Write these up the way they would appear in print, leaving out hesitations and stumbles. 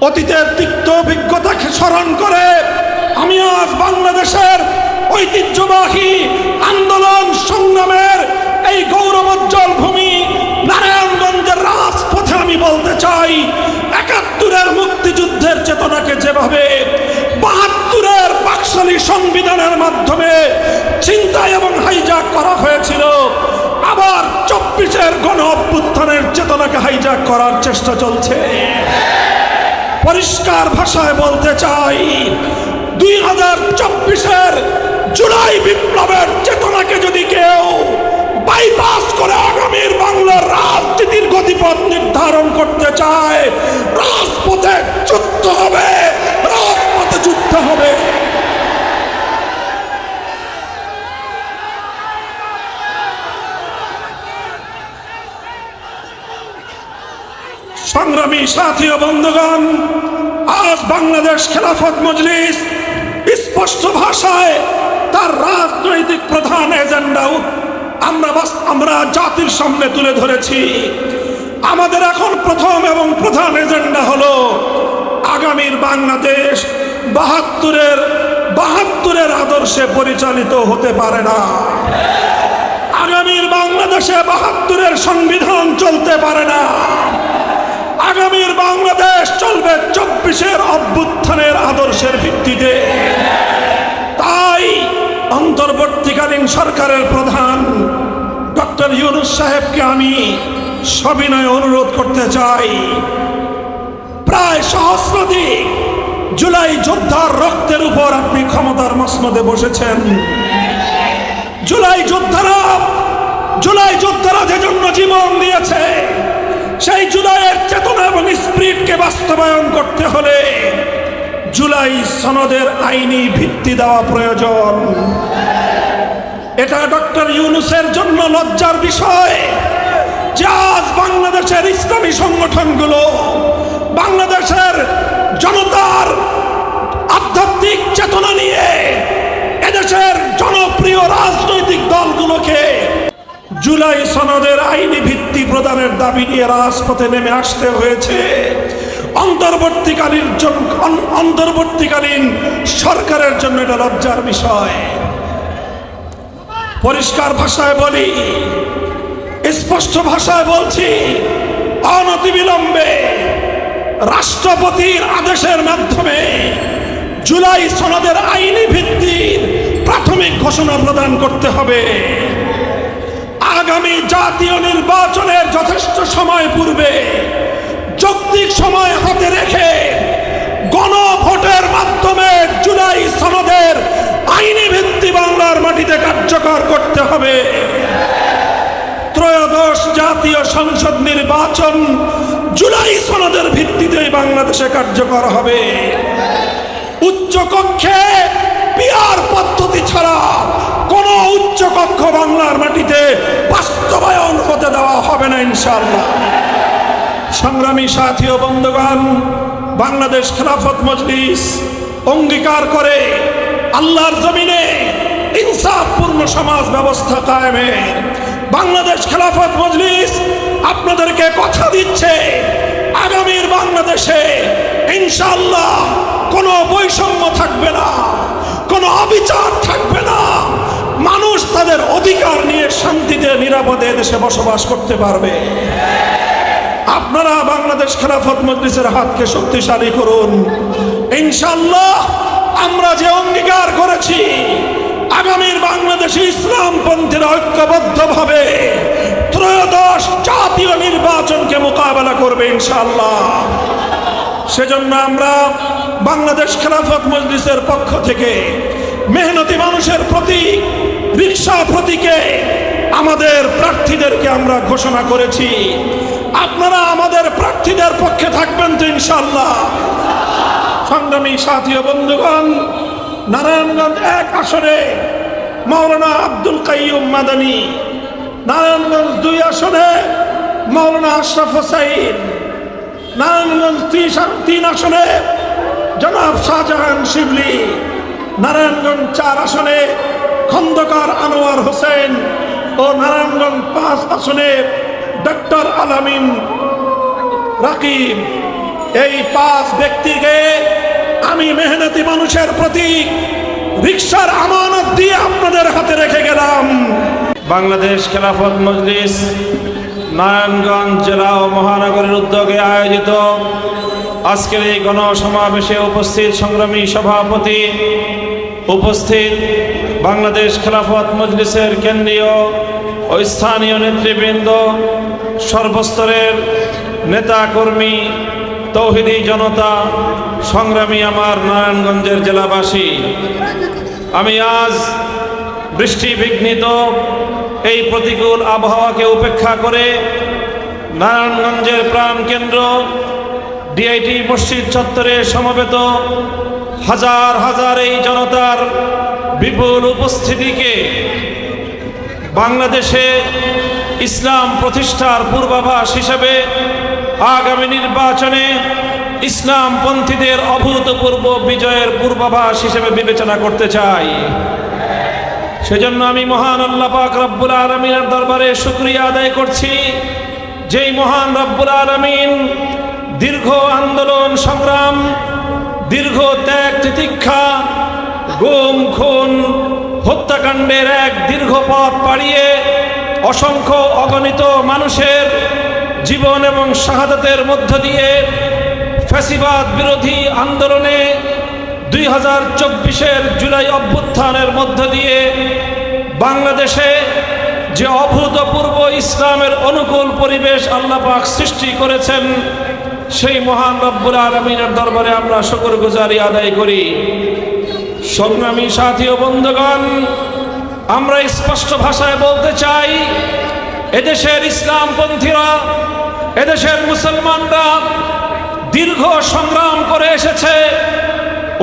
অতীতের তিক্ত অভিজ্ঞতাকে স্মরণ করে আমি আজ বাংলাদেশের ঐতিহ্যবাহী আন্দোলন সংগ্রামের এই গৌরবোজ্জ্বল ভূমি নারায়ণগঞ্জের রাজপথে আমি বলতে চাই, ৭১-এর মুক্তিযুদ্ধের চেতনাকে যেভাবে ৭২-এর বাকশালী সংবিধানের মাধ্যমে ছিনতাই এবং হাইজ্যাক করা হয়েছিল, আবার ২৪-এর গণ অভ্যুত্থানের চেতনাকে হাইজ্যাক করার চেষ্টা চলছে। পরিষ্কার ভাষায় বলতে চাই, ২০২৪-এর জুলাই বিপ্লবের চেতনাকে যদি কেউ বাইপাস করে আগামীর বাংলার রাজনীতির গতিপথ নির্ধারণ করতে চায়, রাজপথে যুদ্ধ হবে, রাজপথে যুদ্ধ হবে। সংগ্রামী সাথী ও বন্ধুগণ, আজ বাংলাদেশ খেলাফত মজলিস স্পষ্ট ভাষায় তার রাজনৈতিক প্রধান এজেন্ডা আমরা জাতির সামনে তুলে ধরেছি। আমাদের এখন প্রথম এবং প্রধান এজেন্ডা হলো আগামীর বাংলাদেশ ৭২-এর আদর্শে পরিচালিত হতে পারে না। আগামীর বাংলাদেশে ৭২-এর সংবিধান চলতে পারে না। আগামীর বাংলাদেশ চলবে ২৪-এর অভ্যুত্থানের আদর্শের ভিত্তিতে। তাই অন্তর্বর্তীকালীন সরকারের প্রধান ডক্টর ইউনূস সাহেবকে আমি সবিনয়ে অনুরোধ করতে চাই, প্রায় সহস্রাধিক জুলাই যোদ্ধার রক্তের উপর আপনি ক্ষমতার মসনদে বসেছেন। জুলাই যোদ্ধারা যে জন্য জীবন দিয়েছে, সেই জুলাইয়ের চেতনা এবং স্পিরিটকে বাস্তবায়ন করতে হলে জুলাই সনদের আইনি ভিত্তি দেওয়া প্রয়োজন। এটা ডক্টর ইউনূসের জন্য লজ্জার বিষয় যে আজ বাংলাদেশের ইসলামী সংগঠনগুলো, বাংলাদেশের জনতার আধ্যাত্মিক চেতনা নিয়ে এদেশের জনপ্রিয় রাজনৈতিক দলগুলোকে জুলাই সনদের আইনি ভিত্তি প্রদানের দাবি নিয়ে রাজপথে নেমে আসতে হয়েছে। অন্তর্বর্তীকালীন সরকারের জন্য এটা লজ্জার বিষয়। পরিষ্কার ভাষায় বলি, স্পষ্ট ভাষায় বলছি, অনতিবিলম্বে রাষ্ট্রপতির আদেশের মাধ্যমে জুলাই সনদের আইনি ভিত্তির প্রাথমিক ঘোষণা প্রদান করতে হবে। আগামী জাতীয় নির্বাচনের যথেষ্ট সময় পূর্বে যৌক্তিক সময় হাতে রেখে গণভোটের মাধ্যমে জুলাই সনদের আইনি ভিত্তি বাংলার মাটিতে কার্যকর করতে হবে। ত্রয়োদশ জাতীয় সংসদ নির্বাচন জুলাই সনদের ভিত্তিতেই বাংলাদেশে কার্যকর হবে। উচ্চ কক্ষে পিআর পদ্ধতি ছাড়া কোন উচ্চ কক্ষ বাংলার মাটিতে বাস্তবায়ন হতে দেওয়া হবে না ইনশাআল্লাহ। সংগ্রামী সাথী ও বন্ধুগণ, বাংলাদেশ খেলাফত মজলিস অঙ্গীকার করে আল্লাহর জমিনে ইনসাফপূর্ণ সমাজ ব্যবস্থা কায়েমের। বাংলাদেশ খেলাফত মজলিস আপনাদেরকে কথা দিচ্ছে, আগামীর বাংলাদেশে ইনশাআল্লাহ কোনো বৈষম্য থাকবে না, কোনো অবিচার থাকবে না। মানুষ তাদের অধিকার নিয়ে শান্তিতে নিরাপদে দেশে বসবাস করতে পারবে। আপনারা বাংলাদেশ খেলাফত মজলিসের হাতকে শক্তিশালী করুন। ইনশাআল্লাহ আমরা যে অঙ্গীকার করেছি, আগামীর বাংলাদেশে ইসলামপন্থীরা ঐক্যবদ্ধভাবে ত্রয়োদশ জাতীয় নির্বাচনকে মোকাবেলা করবে ইনশাআল্লাহ। সেজন্য আমরা বাংলাদেশ খেলাফত মজলিসের পক্ষ থেকে মেহনতি মানুষের প্রতীক, রিকশা প্রতীকে আমাদের প্রার্থীদেরকে আমরা ঘোষণা করেছি। আপনারা আমাদের প্রার্থীদের পক্ষে থাকবেন তো ইনশাআল্লাহ। সংগ্রামী সাথী ও বন্ধুগণ, নারায়ণগঞ্জ ১ আসনে মাওলানা আব্দুল কাইয়ুম মাদানী, নারায়ণগঞ্জ ২ আসনে মাওলানা আশরাফ হোসাইন, নারায়ণগঞ্জ ৩ আসনে জনাব শাহজাহান শিবলি, নারায়ণগঞ্জ ৪ আসনে খন্দকার আনোয়ার হোসেন ও নারায়ণগঞ্জ ৫ আসনে ডক্টর আলামিন রাকিব। এই 5 ব্যক্তিকে আমি মেহনতি মানুষের প্রতি রিকশার আমানত দিয়ে আপনাদের হাতে রেখে গেলাম। বাংলাদেশ খেলাফত মজলিস নারায়ণগঞ্জ জেলা ও মহানগরের উদ্যোগে আয়োজিত আজকের এই গণসমাবেশে উপস্থিত সংগ্রামী সভাপতি, উপস্থিত বাংলাদেশ খেলাফত মজলিসের কেন্দ্রীয় ও স্থানীয় নেতৃবৃন্দ, সর্বস্তরের নেতাকর্মী, তৌহিদি জনতা, সংগ্রামী আমার নারায়ণগঞ্জের জেলাবাসী, আমি আজ বৃষ্টি বিঘ্নিত এই প্রতিকূল আবহাওয়াকে উপেক্ষা করে নারায়ণগঞ্জের প্রাণকেন্দ্র ডিআইটি মসজিদ চত্বরে সমবেত হাজার হাজার এই জনতার বিপুল উপস্থিতিকে বাংলাদেশে ইসলাম প্রতিষ্ঠার পূর্বাভাস হিসেবে আগামী নির্বাচনে ইসলামপন্থীদের অভূতপূর্ব বিজয়ের পূর্বাভাস হিসেবে বিবেচনা করতে চাই। সেজন্য আমি মহান আল্লাহ পাক রব্বুল আলামিনের দরবারে শুকরিয়া আদায় করছি, যেই মহান রব্বুল আলামিন দীর্ঘ আন্দোলন সংগ্রাম, দীর্ঘ ত্যাগ তিতিক্ষা, গুম খুন হত্যাকাণ্ডের এক দীর্ঘ পথ পাড়িয়ে অসংখ্য অগণিত মানুষের জীবন এবং শাহাদাতের মধ্য দিয়ে ফ্যাসিবাদ বিরোধী আন্দোলনে 2024-এর জুলাই অভ্যুত্থানের মধ্য দিয়ে বাংলাদেশে যে অভূতপূর্ব ইসলামের অনুকূল পরিবেশ আল্লাহ পাক সৃষ্টি করেছেন, সেই মহান রব্বুল আলামিনের দরবারে আমরা শুকরগুজারি আদায় করি। সংগ্রামী সাথী ও বন্ধুগণ, আমরা স্পষ্ট ভাষায় বলতে চাই, এদেশের ইসলামপন্থীরা, এদেশের মুসলমানরা দীর্ঘ সংগ্রাম করে এসেছে।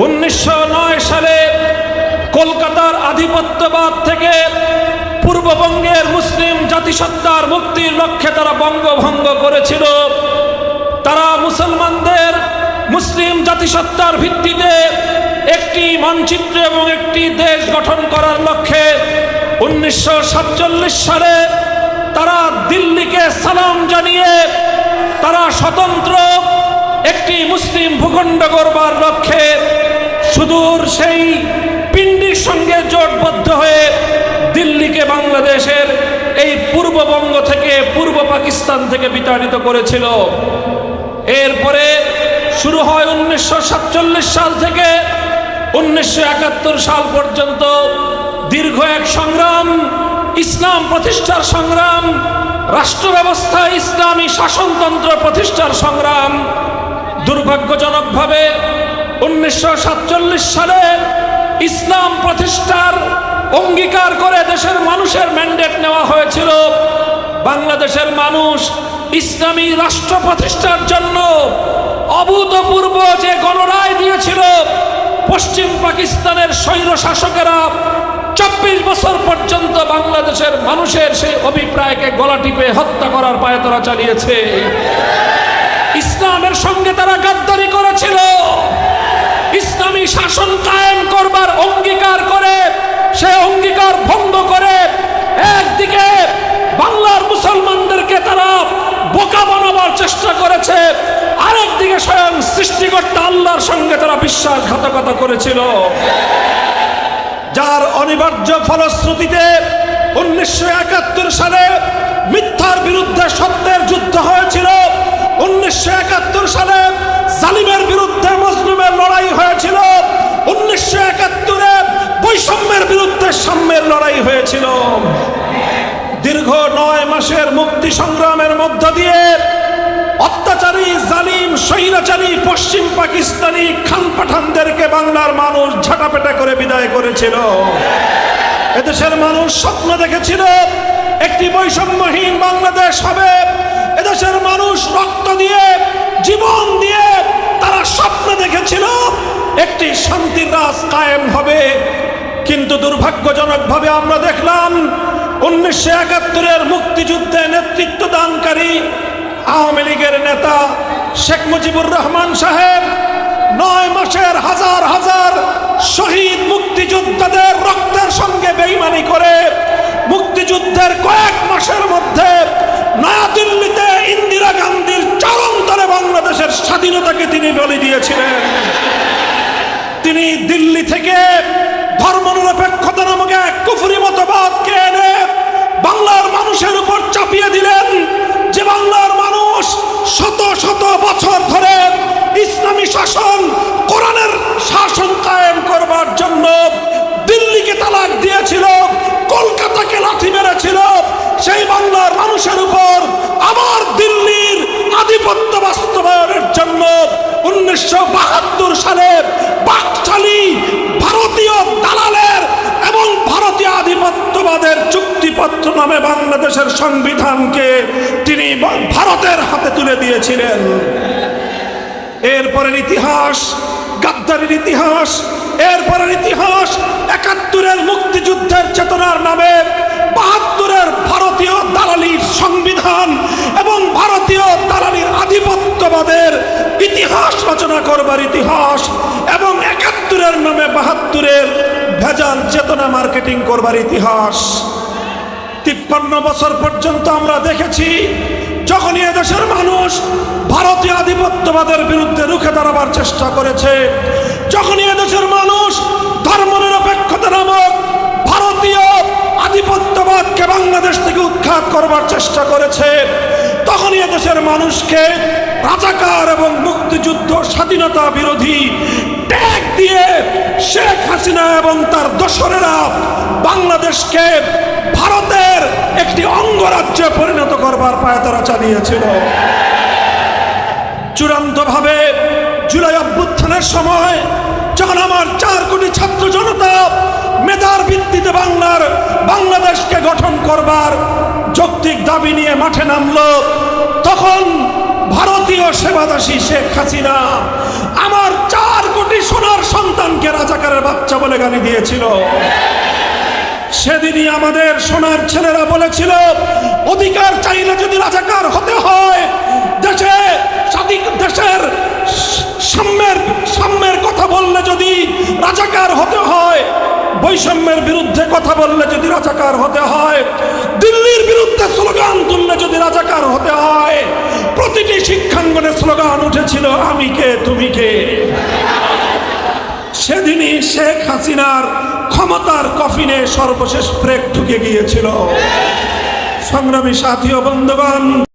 1909 সালে কলকাতার আধিপত্যবাদ থেকে পূর্ববঙ্গের মুসলিম জাতিসত্তার মুক্তির লক্ষ্যে তারা বঙ্গভঙ্গ করেছিল। তারা মুসলমানদের মুসলিম জাতিসত্তার ভিত্তিতে একটি মানচিত্র এবং একটি দেশ গঠন করার লক্ষ্যে 1947 সালে তারা দিল্লিকে সালাম জানিয়ে তারা স্বতন্ত্র একটি মুসলিম ভূখণ্ড গড়বার লক্ষ্যে সুদূর সেই পিন্ডির সঙ্গে জোটবদ্ধ হয়ে দিল্লিকে বাংলাদেশের এই পূর্ববঙ্গ থেকে, পূর্ব পাকিস্তান থেকে বিতাড়িত করেছিল। এরপরে শুরু হয় 1947 সাল থেকে 1971 সাল পর্যন্ত দীর্ঘ এক সংগ্রাম, ইসলাম প্রতিষ্ঠার সংগ্রাম, রাষ্ট্র ব্যবস্থা ইসলামী শাসনতন্ত্র প্রতিষ্ঠার সংগ্রাম। দুর্ভাগ্যজনকভাবে 1947 সালে ইসলাম প্রতিষ্ঠার অঙ্গীকার করে দেশের মানুষের ম্যান্ডেট নেওয়া হয়েছিল। বাংলাদেশের মানুষ ইসলামী রাষ্ট্র প্রতিষ্ঠার জন্য অভূতপূর্ব যে গণরায় দিয়েছিল, পশ্চিম পাকিস্তানের স্বৈর শাসকেরা 24 বছর পর্যন্ত বাংলাদেশের মানুষের সেই অভিপ্রায়কে গলা টিপে হত্যা করার পায়তারা চালিয়েছে। ইসলামের সঙ্গে তারা গাদ্দারি করেছিল। ইসলামী শাসন কায়েম করবার অঙ্গীকার করে সে অঙ্গীকার ভঙ্গ করে একদিকে বাংলার মুসলমানদেরকে তারা বোকা বানাবার চেষ্টা করেছে, আরেকদিকে স্বয়ং সৃষ্টিকর্তা আল্লাহর সঙ্গে তারা বিশ্বাসঘাতকতা করেছিল, যার অনিবার্য ফলশ্রুতিতে 1971 সালে মিথ্যার বিরুদ্ধে সত্যের যুদ্ধ হয়েছিল। 1971 সালে জালিমের বিরুদ্ধে মজলুমের লড়াই হয়েছিল। 1971-এ বৈষম্যের বিরুদ্ধে সাম্যের লড়াই হয়েছিল। দীর্ঘ 9 মাসের মুক্তি সংগ্রামের মধ্য দিয়ে অত্যাচারী, জালিম, স্বৈরাচারী পশ্চিম পাকিস্তানি খান পাঠানদেরকে বাংলার মানুষ ঝাঁটাপেটা করে বিদায় করেছিল। এদেশের মানুষ স্বপ্ন দেখেছিল একটি বৈষম্যহীন বাংলাদেশ হবে। এদেশের মানুষ রক্ত দিয়ে, জীবন দিয়ে তারা স্বপ্ন দেখেছিল একটি শান্তির রাজ কায়েম হবে। কিন্তু দুর্ভাগ্যজনকভাবে আমরা দেখলাম 1971-এর মুক্তিযুদ্ধে নেতৃত্ব দানকারী আওয়ামী লীগের নেতা শেখ মুজিবুর রহমান সাহেব 9 মাসের হাজার হাজার শহীদ মুক্তিযোদ্ধাদের রক্তের সঙ্গে বেঈমানি করে মুক্তি মুক্তিযুদ্ধের কয়েক মাসের মধ্যে নয়াদিল্লিতে ইন্দিরা গান্ধীর চরমতলে বাংলাদেশের স্বাধীনতাকে তিনি বলি দিয়েছিলেন। তিনি দিল্লি থেকে ধর্মনিরপেক্ষতা নামক এক কুফরি মতবাদকে এনে বাংলার মানুষের উপর চাপিয়ে দিলেন, যে বাংলার মানুষ শত শত বছর ধরে ইসলামী শাসন, কোরআনের শাসন কায়েম করবার জন্য দিল্লিকে তালাক দিয়েছিল, কলকাতাকে লাথি মেরেছিল। সেই বাংলার মানুষের উপর আবার দিল্লির আধিপত্য বাস্তবায়নের জন্য 1972 সালে বাকশালী ভারতীয় দালালের এবং ভারতীয় আধিপত্যবাদের চুক্তিপত্র নামে বাংলাদেশের সংবিধানকে তিনি ভারতের হাতে তুলে দিয়েছিলেন। এরপরের ইতিহাস গাদ্দারির ইতিহাস, এরপরের ইতিহাস 71-এর মুক্তিযুদ্ধের চেতনার নামে 72-এর ভারতীয় দালালির সংবিধান এবং ভারতীয় দালালির আধিপত্যবাদের ইতিহাস রচনা করবার ইতিহাস, এবং 71-এর নামে 72-এর ভেজাল চেতনা মার্কেটিং করবার ইতিহাস। 53 বছর পর্যন্ত আমরা দেখেছি যখনই এদেশের মানুষ ভারতীয় আধিপত্যবাদের বিরুদ্ধে রুখে দাঁড়াবার চেষ্টা করেছে, যখনই এদেশের মানুষ ধর্মনিরপেক্ষতা নামক ভারতীয় আধিপত্যবাদকে বাংলাদেশ থেকে উৎখাত করবার চেষ্টা করেছে, তখনই এদেশের মানুষকে রাজাকার এবং মুক্তিযুদ্ধ স্বাধীনতা বিরোধী ট্যাগ দিয়ে শেখ হাসিনা এবং তার দোসরেরা বাংলাদেশকে ভারতের একটি অঙ্গরাজ্যে পরিণত করবার পায়তারা চালিয়েছিল। চূড়ান্তভাবে জুলাই অভ্যুত্থানের সময় যখন আমার 4 কোটি ছাত্র জনতা মেধার ভিত্তিতে বাংলাদেশকে গঠন করবার যৌক্তিক দাবি নিয়ে মাঠে নামলো, তখন ভারতীয় সেবাদাসী শেখ হাসিনা আমার 4 কোটি সোনার সন্তানকে রাজাকারের বাচ্চা বলে গালি দিয়েছিল। সেদিনই আমাদের সোনার ছেলেরা বলেছিল, অধিকার চাইলে যদি রাজাকার হতে হয়, দেশের সাম্যের কথা বললে যদি রাজাকার হতে হয়, বৈষম্যের বিরুদ্ধে কথা বললে যদি রাজাকার হতে হয়, দিল্লির বিরুদ্ধে স্লোগান তুললে যদি রাজাকার হতে হয়, প্রতিটি শিক্ষাঙ্গনে স্লোগান উঠেছিল, আমি কে তুমি কে। সেদিনই শেখ হাসিনার ক্ষমতার কফিনে সর্বশেষ ব্রেক ঢুকে গিয়েছিল। সংগ্রামী সাথী ও বন্ধুগণ,